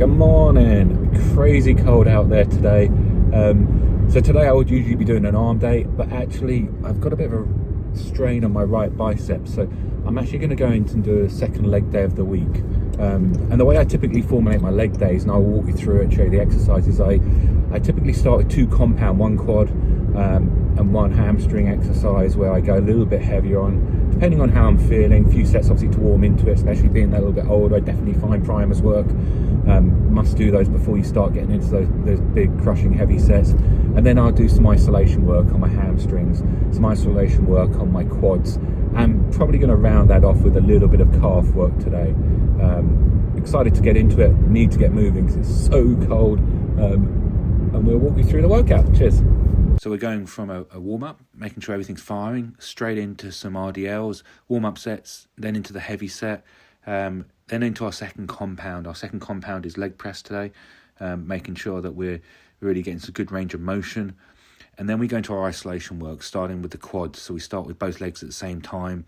Good morning. Crazy cold out there today. So today I would usually be doing an arm day, but actually I've got a bit of a strain on my right bicep, so I'm actually going to go in and do a second leg day of the week. And the way I typically formulate my leg days, and I'll walk you through it, show you the exercises, I typically start with 2 compound, 1 quad and 1 hamstring exercise, where I go a little bit heavier on, depending on how I'm feeling. A few sets obviously to warm into it, especially being a little bit older. I definitely find primers work. Must do those before you start getting into those big crushing heavy sets. And then I'll do some isolation work on my hamstrings, some isolation work on my quads. I'm probably going to round that off with a little bit of calf work today. Excited to get into it, need to get moving because it's so cold. And we'll walk you through the workout. Cheers. So we're going from a warm-up, making sure everything's firing, straight into some RDLs, warm-up sets, then into the heavy set, then into our second compound. Our second compound is leg press today, making sure that we're really getting some good range of motion. And then we go into our isolation work, starting with the quads. So we start with both legs at the same time,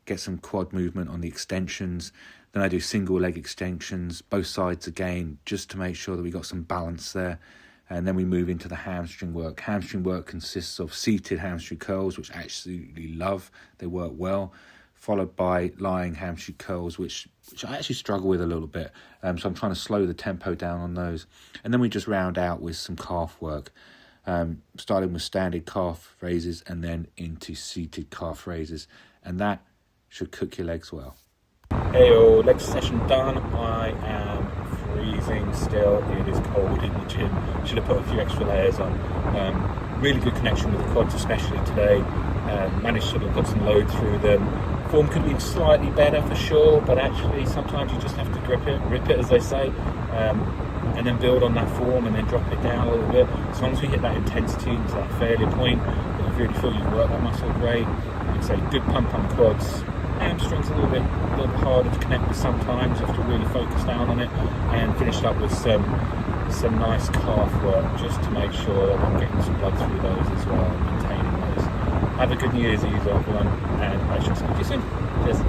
get some quad movement on the extensions. Then I do single leg extensions, both sides again, just to make sure that we got some balance there. And then we move into the hamstring work. Hamstring work consists of seated hamstring curls, which I absolutely love. They work well, followed by lying hamstring curls, which I actually struggle with a little bit. So I'm trying to slow the tempo down on those. And then we just round out with some calf work, starting with standard calf raises and then into seated calf raises. And that should cook your legs well. Hey, leg session done. I am freezing still. It is cold in the gym. Should have put a few extra layers on. Really good connection with the quads, especially today. Managed to put some load through them. Form could be slightly better for sure, but actually sometimes you just have to rip it as they say, and then build on that form and then drop it down a little bit. As long as we hit that intensity to that failure point, if you really feel you've worked that muscle, great. I'd say good pump on quads. Hamstrings a little bit harder to connect with sometimes. You have to really focus down on it, and finish it up with some nice calf work just to make sure that I'm getting some blood through those as well, and maintaining those. Have a good New Year's Eve, everyone, and I shall speak to you soon. Cheers.